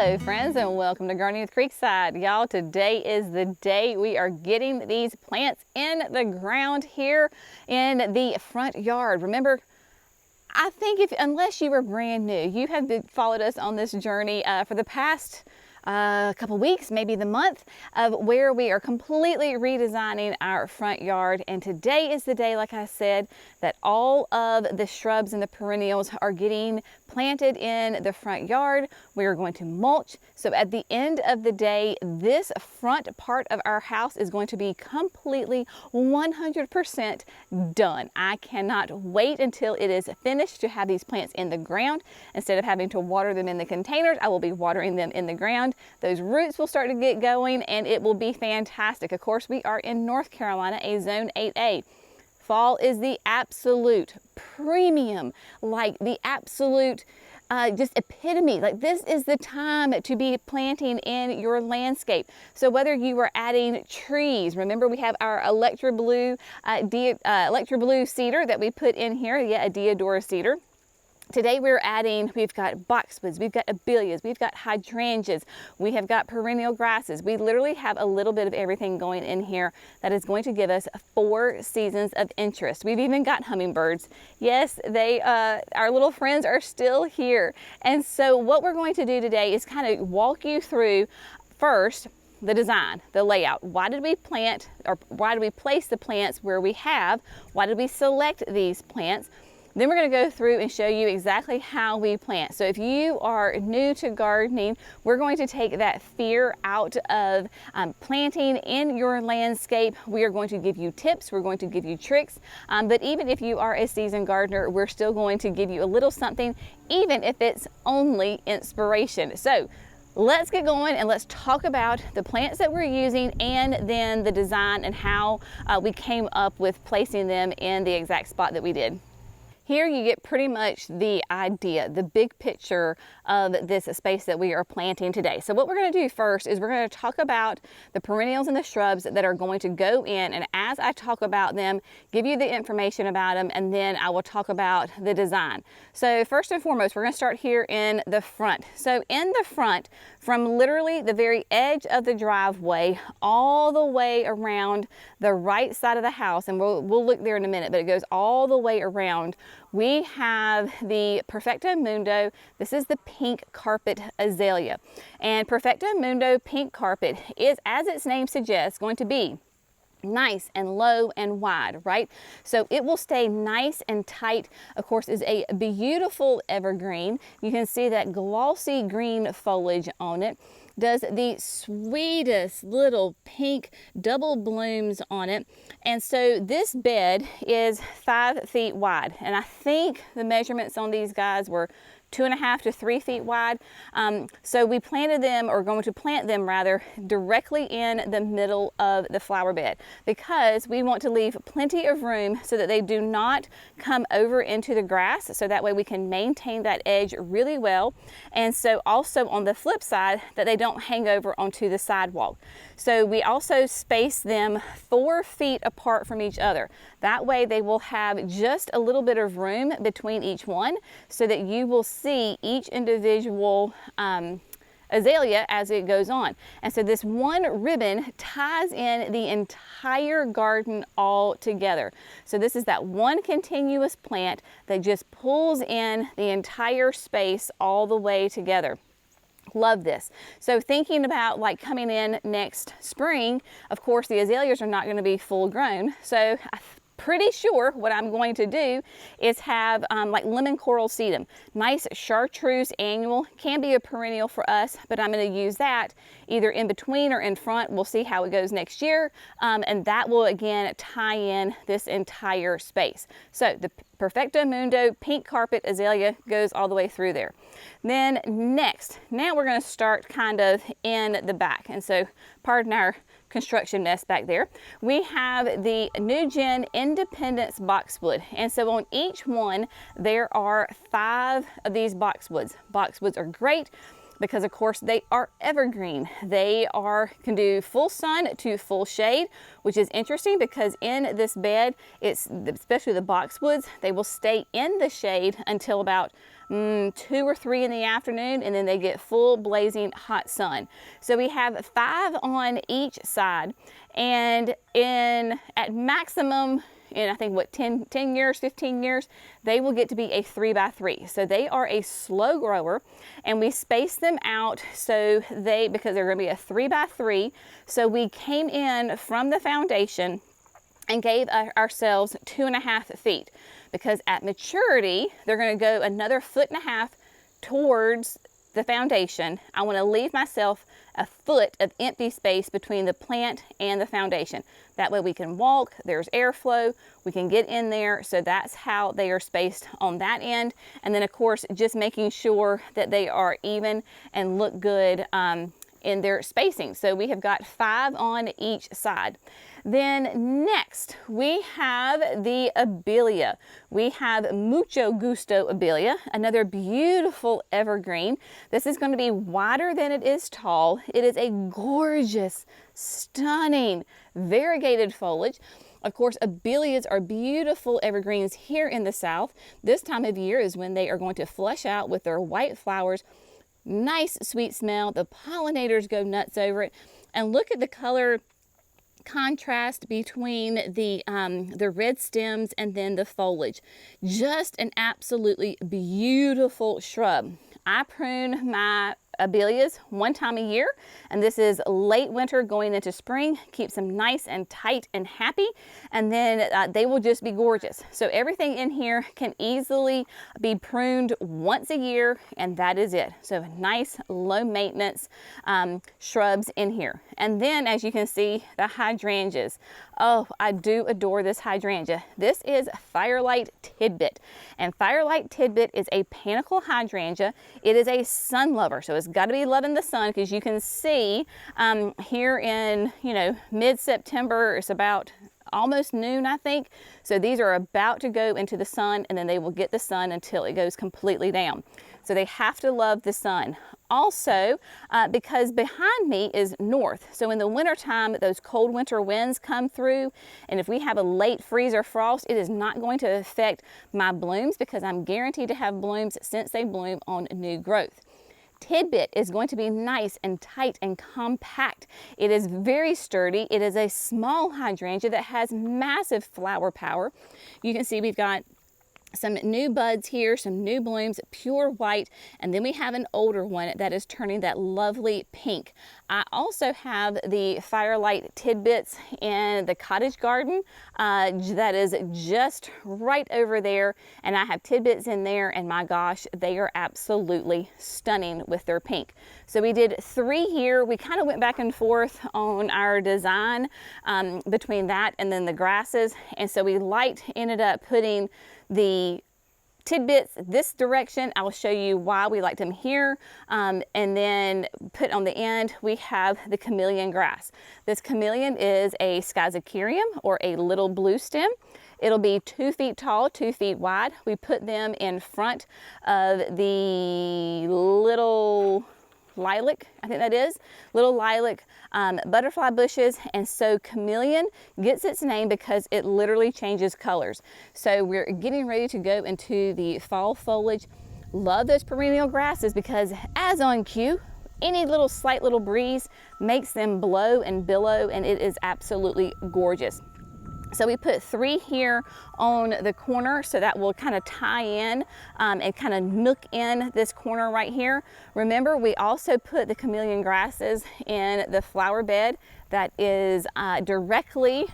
Hello friends, and welcome to Gardening with Creekside. Y'all, today is the day we are getting these plants in the ground here in the front yard. Remember, I think unless you were brand new, you have followed us on this journey for the past couple weeks, maybe the month, of where we are completely redesigning our front yard. And today is the day, like I said, that all of the shrubs and the perennials are getting planted in the front yard. We are going to mulch. So at the end of the day, this front part of our house is going to be completely 100% done. I cannot wait until it is finished to have these plants in the ground. Instead of having to water them in the containers, I will be watering them in the ground. Those roots will start to get going and it will be fantastic. Of course, we are in North Carolina, a zone 8A. Fall is the absolute premium, like the absolute just epitome. Like, this is the time to be planting in your landscape. So whether you are adding trees, remember we have our Electra Blue cedar that we put in here, a Deodora cedar. Today we've got boxwoods, we've got abelias, we've got hydrangeas, we have got perennial grasses. We literally have a little bit of everything going in here that is going to give us 4 seasons of interest. We've even got hummingbirds. Yes, our little friends are still here. And so what we're going to do today is kind of walk you through first the design, the layout. Why did we plant, or why did we place the plants where we have? Why did we select these plants? Then we're going to go through and show you exactly how we plant. So if you are new to gardening, we're going to take that fear out of planting in your landscape. We are going to give you tips, we're going to give you tricks, but even if you are a seasoned gardener, we're still going to give you a little something, even if it's only inspiration. So let's get going and let's talk about the plants that we're using and then the design and how we came up with placing them in the exact spot that we did. Here you get pretty much the idea, the big picture of this space that we are planting today. So what we're going to do first is we're going to talk about the perennials and the shrubs that are going to go in, and as I talk about them, give you the information about them, and then I will talk about the design. So first and foremost, we're going to start here in the front. So in the front, from literally the very edge of the driveway all the way around the right side of the house, and we'll look there in a minute, but it goes all the way around, we have the Perfecto Mundo. This is the pink carpet azalea. And Perfecto Mundo pink carpet is, as its name suggests, going to be nice and low and wide, right? So it will stay nice and tight. Of course, is a beautiful evergreen. You can see that glossy green foliage on it. Does the sweetest little pink double blooms on it. And so this bed is 5 feet wide. And I think the measurements on these guys were 2.5 to 3 feet wide. So we planted them, or going to plant them rather, directly in the middle of the flower bed, because we want to leave plenty of room so that they do not come over into the grass. So that way we can maintain that edge really well. And so also on the flip side, that they don't hang over onto the sidewalk. So we also space them 4 feet apart from each other. That way they will have just a little bit of room between each one, so that you will see each individual azalea as it goes on. And so this one ribbon ties in the entire garden all together. So this is that one continuous plant that just pulls in the entire space all the way together. Love this. So thinking about like coming in next spring, of course the azaleas are not going to be full grown. So pretty sure what I'm going to do is have like lemon coral sedum. Nice chartreuse annual, can be a perennial for us, but I'm going to use that either in between or in front. We'll see how it goes next year. And that will again tie in this entire space. So the Perfecto Mundo pink carpet azalea goes all the way through there. Then next, now we're going to start kind of in the back. And so pardon our construction mess back there. We have the New Gen Independence boxwood. And so on each one, there are 5 of these boxwoods. Boxwoods are great because of course they are evergreen. They can do full sun to full shade, which is interesting because in this bed, especially the boxwoods, they will stay in the shade until about 2 or 3 in the afternoon, and then they get full blazing hot sun. So we have 5 on each side, and at maximum, in I think what 10 years, 15 years, they will get to be a 3x3. So they are a slow grower, and we space them out so because they're going to be a 3x3. So we came in from the foundation and gave ourselves 2.5 feet, because at maturity they're going to go another 1.5 feet towards the foundation. I want to leave myself a foot of empty space between the plant and the foundation. That way we can walk, there's airflow, we can get in there. So that's how they are spaced on that end. And then of course, just making sure that they are even and look good in their spacing. So we have got 5 on each side. Then next, we have the Abelia. We have Mucho Gusto Abelia, another beautiful evergreen. This is going to be wider than it is tall. It is a gorgeous, stunning, variegated foliage. Of course, Abelias are beautiful evergreens here in the South. This time of year is when they are going to flush out with their white flowers. Nice, sweet smell. The pollinators go nuts over it. And look at the color contrast between the red stems and then the foliage. Just an absolutely beautiful shrub. I prune my Abelias 1 time a year, and this is late winter going into spring. Keeps them nice and tight and happy, and then they will just be gorgeous. So everything in here can easily be pruned once a year, and that is it. So nice low maintenance shrubs in here. And then as you can see, the hydrangeas. Oh, I do adore this hydrangea. This is Firelight Tidbit, and Firelight Tidbit is a panicle hydrangea. It is a sun lover, so it's got to be loving the sun, because you can see here in mid-September, it's about almost noon, I think. So these are about to go into the sun, and then they will get the sun until it goes completely down. So they have to love the sun. Also, because behind me is north. So in the wintertime, those cold winter winds come through, and if we have a late freeze or frost, it is not going to affect my blooms, because I'm guaranteed to have blooms since they bloom on new growth. Tidbit is going to be nice and tight and compact. It is very sturdy. It is a small hydrangea that has massive flower power. You can see we've got some new buds here, some new blooms, pure white, and then we have an older one that is turning that lovely pink. I also have the Firelight Tidbits in the cottage garden that is just right over there, and I have tidbits in there, and my gosh, they are absolutely stunning with their pink. So we did 3 here. We kind of went back and forth on our design between that and then the grasses, and so we ended up putting the tidbits this direction. I'll show you why we liked them here, and then put on the end we have the chameleon grass. This chameleon is a schizocerium, or a little blue stem. It'll be 2 feet tall, 2 feet wide. We put them in front of the little lilac, I think that is, little lilac butterfly bushes. And so chameleon gets its name because it literally changes colors. So we're getting ready to go into the fall foliage. Love those perennial grasses because, as on cue, any little slight little breeze makes them blow and billow, and it is absolutely gorgeous. So we put 3 here on the corner, so that will kind of tie in and kind of nook in this corner right here. Remember, we also put the chameleon grasses in the flower bed that is directly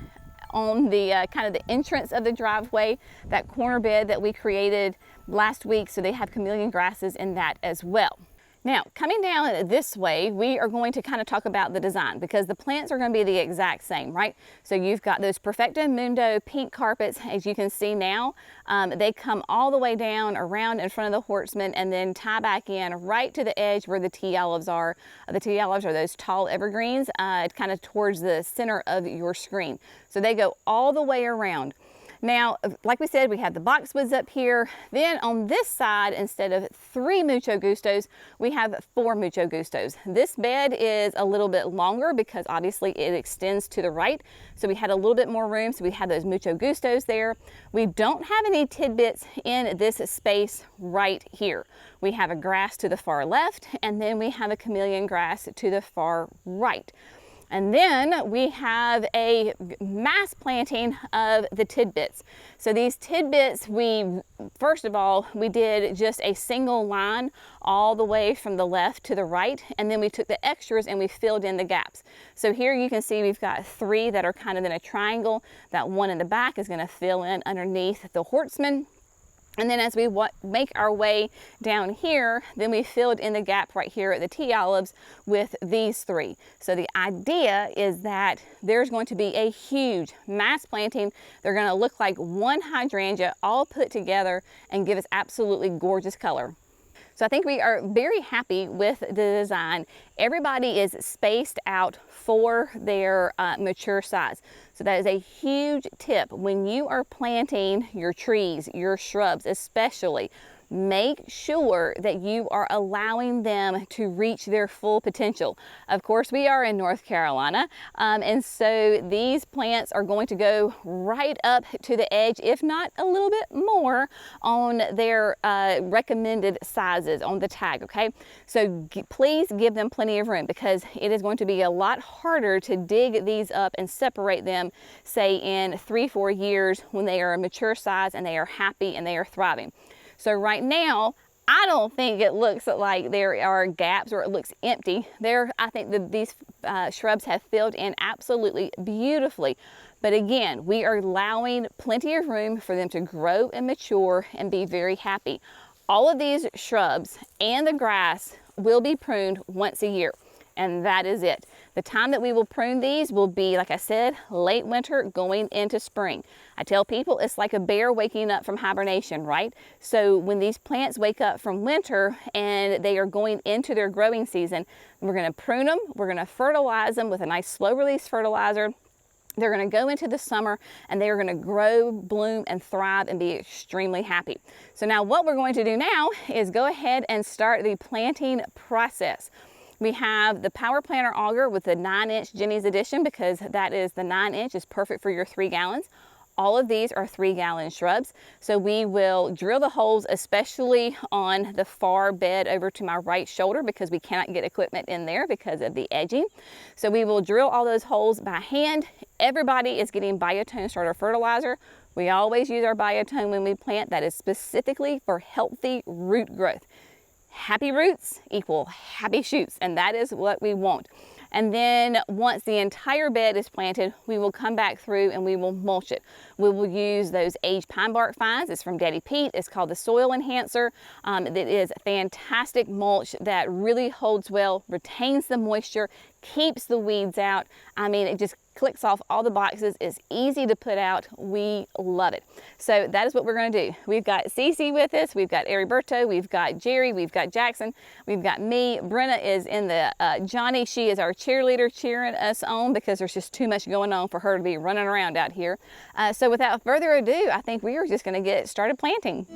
on the kind of the entrance of the driveway, that corner bed that we created last week. So they have chameleon grasses in that as well. Now, coming down this way, we are going to kind of talk about the design, because the plants are going to be the exact same, right? So you've got those Perfecto Mundo pink carpets, as you can see now. They come all the way down around in front of the Hortsman and then tie back in right to the edge where the tea olives are. The tea olives are those tall evergreens kind of towards the center of your screen. So they go all the way around. Now, like we said, we have the boxwoods up here. Then on this side, instead of 3 mucho gustos, we have 4 mucho gustos. This bed is a little bit longer because obviously it extends to the right. So we had a little bit more room. So we have those mucho gustos there. We don't have any tidbits in this space right here. We have a grass to the far left, and then we have a chameleon grass to the far right. And then we have a mass planting of the tidbits. So these tidbits, first of all, we did just a single line all the way from the left to the right, and then we took the extras and we filled in the gaps. So here you can see we've got 3 that are kind of in a triangle. That one in the back is going to fill in underneath the Hortsman. And then as we make our way down here, then we filled in the gap right here at the tea olives with these 3. So the idea is that there's going to be a huge mass planting. They're going to look like one hydrangea all put together and give us absolutely gorgeous color. So I think we are very happy with the design. Everybody is spaced out for their mature size. So that is a huge tip. When you are planting your trees, your shrubs especially, make sure that you are allowing them to reach their full potential. Of course, we are in North Carolina, and so these plants are going to go right up to the edge, if not a little bit more, on their recommended sizes on the tag, okay? So please give them plenty of room, because it is going to be a lot harder to dig these up and separate them, say in 3-4 years when they are a mature size and they are happy and they are thriving. So right now, I don't think it looks like there are gaps or it looks empty. I think that these shrubs have filled in absolutely beautifully. But again, we are allowing plenty of room for them to grow and mature and be very happy. All of these shrubs and the grass will be pruned once a year, and that is it. The time that we will prune these will be, like I said, late winter going into spring. I tell people it's like a bear waking up from hibernation, right? So when these plants wake up from winter and they are going into their growing season, we're going to prune them, we're going to fertilize them with a nice slow release fertilizer. They're going to go into the summer and they are going to grow, bloom, and thrive and be extremely happy. So now what we're going to do now is go ahead and start the planting process. We have the Power Planter auger with the 9-inch Jenny's Edition, because that is the 9-inch is perfect for your 3 gallons. All of these are 3-gallon shrubs. So we will drill the holes, especially on the far bed over to my right shoulder, because we cannot get equipment in there because of the edging. So we will drill all those holes by hand. Everybody is getting Biotone starter fertilizer. We always use our Biotone when we plant. That is specifically for healthy root growth. Happy roots equal happy shoots, and that is what we want. And then once the entire bed is planted, we will come back through and we will mulch it. We will use those aged pine bark fines. It's from Daddy Pete. It's called the Soil Enhancer. That is fantastic mulch that really holds well, retains the moisture, keeps the weeds out. I mean, it just clicks off all the boxes. It's easy to put out. We love it. So that is what we're going to do. We've got Cece with us. We've got Eriberto. We've got Jerry. We've got Jackson. We've got me. Brenna is in the Johnny. She is our cheerleader cheering us on, because there's just too much going on for her to be running around out here. So without further ado, I think we are just going to get started planting.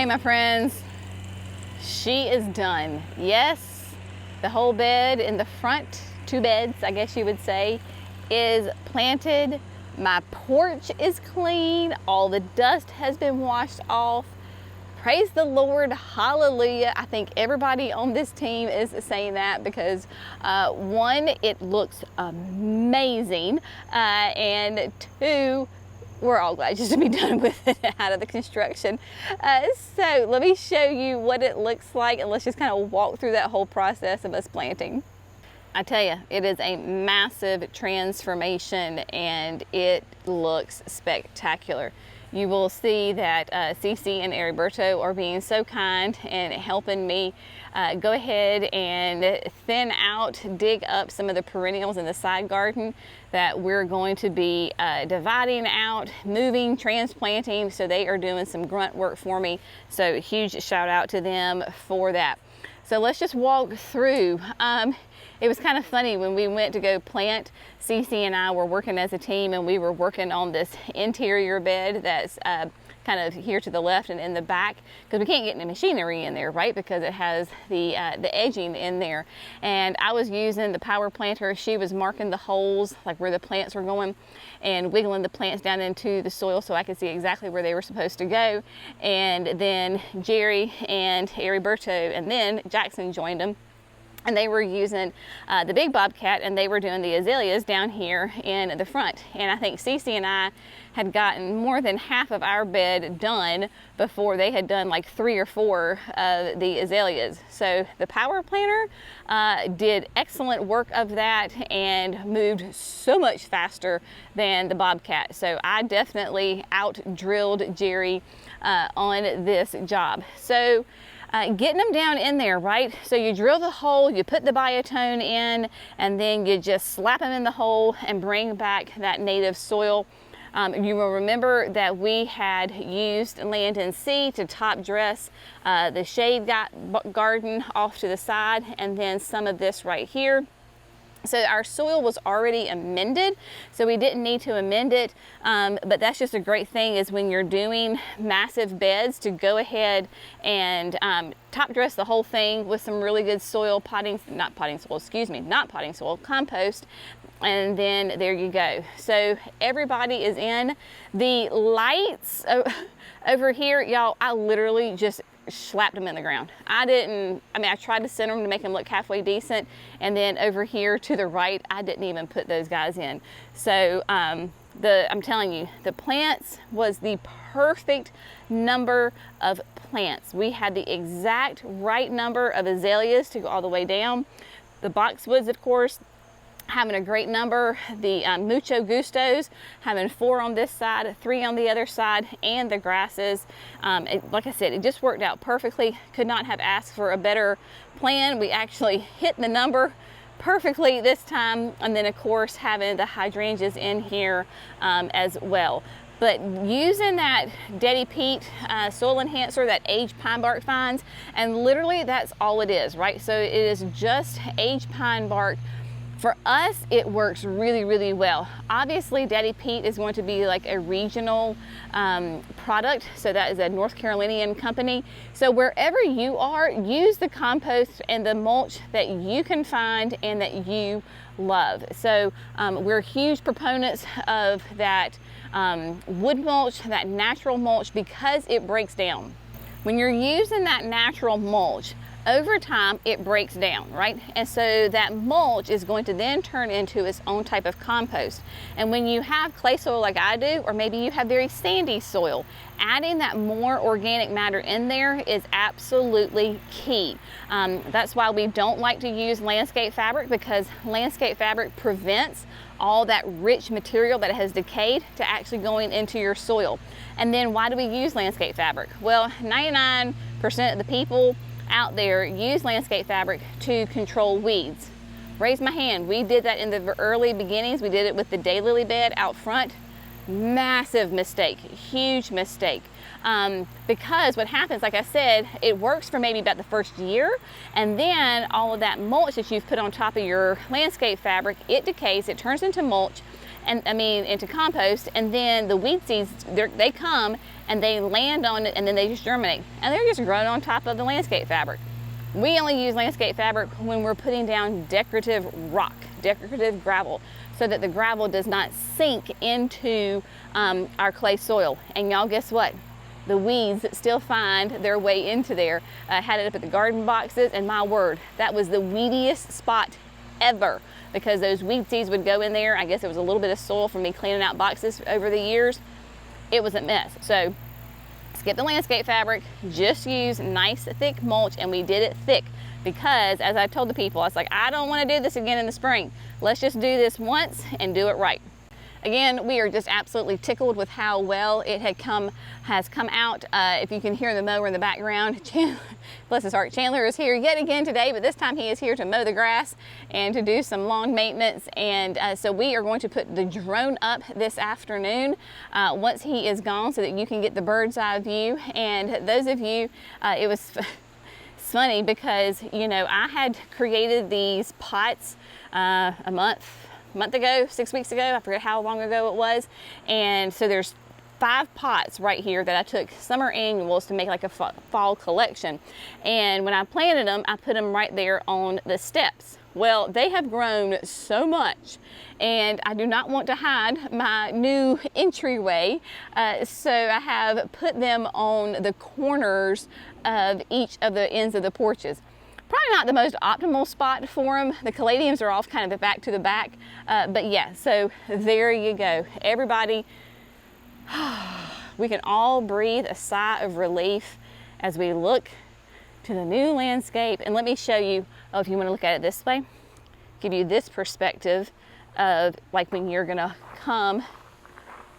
Okay, my friends, she is done. Yes, the whole bed in the front, 2 beds, I guess you would say, is planted. My porch is clean. All the dust has been washed off. Praise the Lord, hallelujah. I think everybody on this team is saying that because one, it looks amazing, and two, we're all glad just to be done with it, out of the construction. So let me show you what it looks like, and let's just kind of walk through that whole process of us planting. I tell you, it is a massive transformation and it looks spectacular. You will see that Cece and Heriberto are being so kind and helping me go ahead and thin out, dig up some of the perennials in the side garden that we're going to be dividing out, moving, transplanting. So they are doing some grunt work for me. So huge shout out to them for that. So let's just walk through. It was kind of funny when we went to go plant. Cece and I were working as a team, and we were working on this interior bed that's kind of here to the left and in the back, because we can't get any machinery in there, right? Because it has the edging in there. And I was using the power planter. She was marking the holes, like where the plants were going, and wiggling the plants down into the soil so I could see exactly where they were supposed to go. And then Jerry and Heriberto and then Jackson joined them. And they were using the big bobcat, and they were doing the azaleas down here in the front. And I think Cece and I had gotten more than half of our bed done before they had done like 3 or 4 of the azaleas. So the power planter did excellent work of that and moved so much faster than the bobcat. So I definitely out-drilled Jerry on this job. So getting them down in there, right? So you drill the hole, you put the biotone in, and then you just slap them in the hole and bring back that native soil. You will remember that we had used Land and Sea to top dress the shade garden off to the side, and then some of this right here. So our soil was already amended, so we didn't need to amend it, but that's just a great thing is when you're doing massive beds to go ahead and top dress the whole thing with some really good soil, not potting soil, compost, and then there you go. So everybody is in. The lights over here, y'all, I literally just slapped them in the ground. I tried to center them to make them look halfway decent, and then over here to the right, I didn't even put those guys in. So I'm telling you, the plants was the perfect number of plants. We had the exact right number of azaleas to go all the way down. The boxwoods, of course, having a great number. The Mucho Gustos having 4 on this side, 3 on the other side, and the grasses. Like I said, it just worked out perfectly. Could not have asked for a better plan. We actually hit the number perfectly this time. And then of course having the hydrangeas in here as well. But using that Daddy Pete soil enhancer, that aged pine bark fines, and literally that's all it is, right? So it is just aged pine bark. For us, it works really, really well. Obviously, Daddy Pete is going to be like a regional product. So that is a North Carolinian company. So wherever you are, use the compost and the mulch that you can find and that you love. So we're huge proponents of that wood mulch, that natural mulch, because it breaks down. When you're using that natural mulch, over time it breaks down, right? And so that mulch is going to then turn into its own type of compost. And when you have clay soil like I do, or maybe you have very sandy soil, adding that more organic matter in there is absolutely key. That's why we don't like to use landscape fabric, because landscape fabric prevents all that rich material that has decayed to actually going into your soil. And then why do we use landscape fabric? Well, 99% of the people out there use landscape fabric to control weeds. Raise my hand. We did that in the early beginnings. We did it with the daylily bed out front. Massive mistake, huge mistake. Because what happens, like I said, it works for maybe about the first year, and then all of that mulch that you've put on top of your landscape fabric, it decays, it turns into mulch, and into compost, and then the weed seeds, they come and they land on it, and then they just germinate, and they're just growing on top of the landscape fabric. We only use landscape fabric when we're putting down decorative rock, decorative gravel, so that the gravel does not sink into our clay soil. And y'all, guess what? The weeds still find their way into there. I had it up at the garden boxes, and my word, that was the weediest spot ever, because those weed seeds would go in there. I guess it was a little bit of soil from me cleaning out boxes over the years. It was a mess. So skip the landscape fabric, just use nice thick mulch, and we did it thick because, as I told the people, I was like, I don't want to do this again in the spring. Let's just do this once and do it right. Again, we are just absolutely tickled with how well it has come out. If you can hear the mower in the background, bless his heart, Chandler is here yet again today, but this time he is here to mow the grass and to do some lawn maintenance. And so we are going to put the drone up this afternoon once he is gone, so that you can get the bird's eye view. And those of you, it was it's funny because, you know, I had created these pots a month ago, 6 weeks ago, I forget how long ago it was. And so there's 5 pots right here that I took summer annuals to make like a fall collection. And when I planted them, I put them right there on the steps. Well, they have grown so much, and I do not want to hide my new entryway. So I have put them on the corners of each of the ends of the porches. Probably not the most optimal spot for them. The caladiums are off kind of back to the back. But yeah, so there you go. Everybody, we can all breathe a sigh of relief as we look to the new landscape. And let me show you, oh, if you want to look at it this way, give you this perspective of like when you're gonna come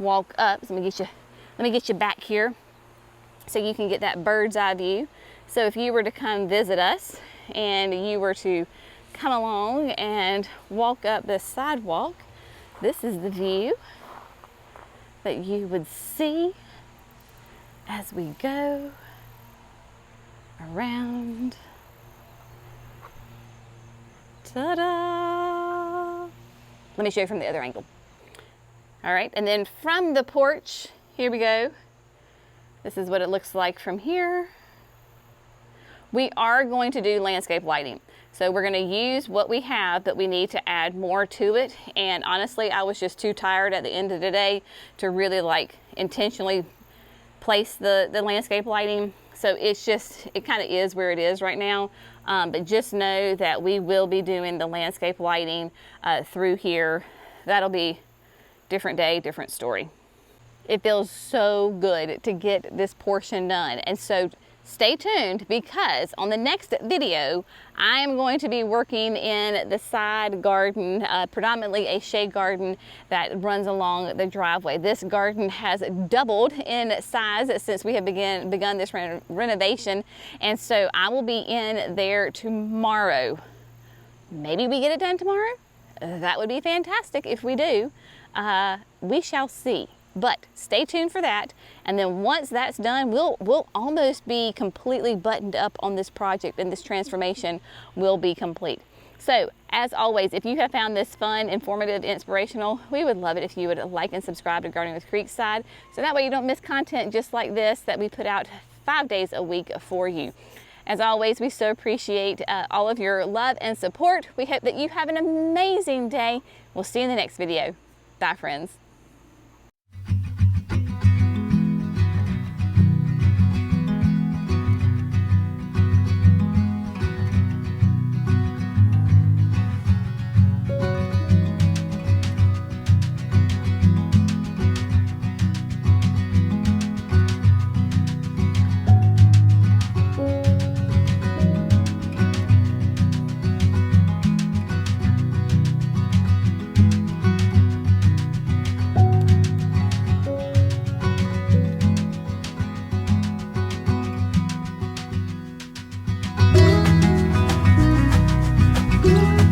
walk up. So let me get you back here so you can get that bird's eye view. So if you were to come visit us and you were to come along and walk up this sidewalk, this is the view that you would see as we go around. Ta-da! Let me show you from the other angle. All right, and then from the porch, here we go. This is what it looks like from here. We are going to do landscape lighting. So we're going to use what we have, but we need to add more to it. And honestly, I was just too tired at the end of the day to really like intentionally place the landscape lighting. So it's just, it kind of is where it is right now. But just know that we will be doing the landscape lighting through here. That'll be different day, different story. It feels so good to get this portion done. And so stay tuned, because on the next video, I am going to be working in the side garden, predominantly a shade garden that runs along the driveway. This garden has doubled in size since we have begun this renovation. And so I will be in there tomorrow. Maybe we get it done tomorrow. That would be fantastic if we do. We shall see. But stay tuned for that. And then once that's done, we'll almost be completely buttoned up on this project, and this transformation will be complete. So as always, if you have found this fun, informative, inspirational, we would love it if you would like and subscribe to Gardening with Creekside, so that way you don't miss content just like this that we put out 5 days a week for you. As always, we so appreciate all of your love and support. We hope that you have an amazing day. We'll see you in the next video. Bye, friends. Good.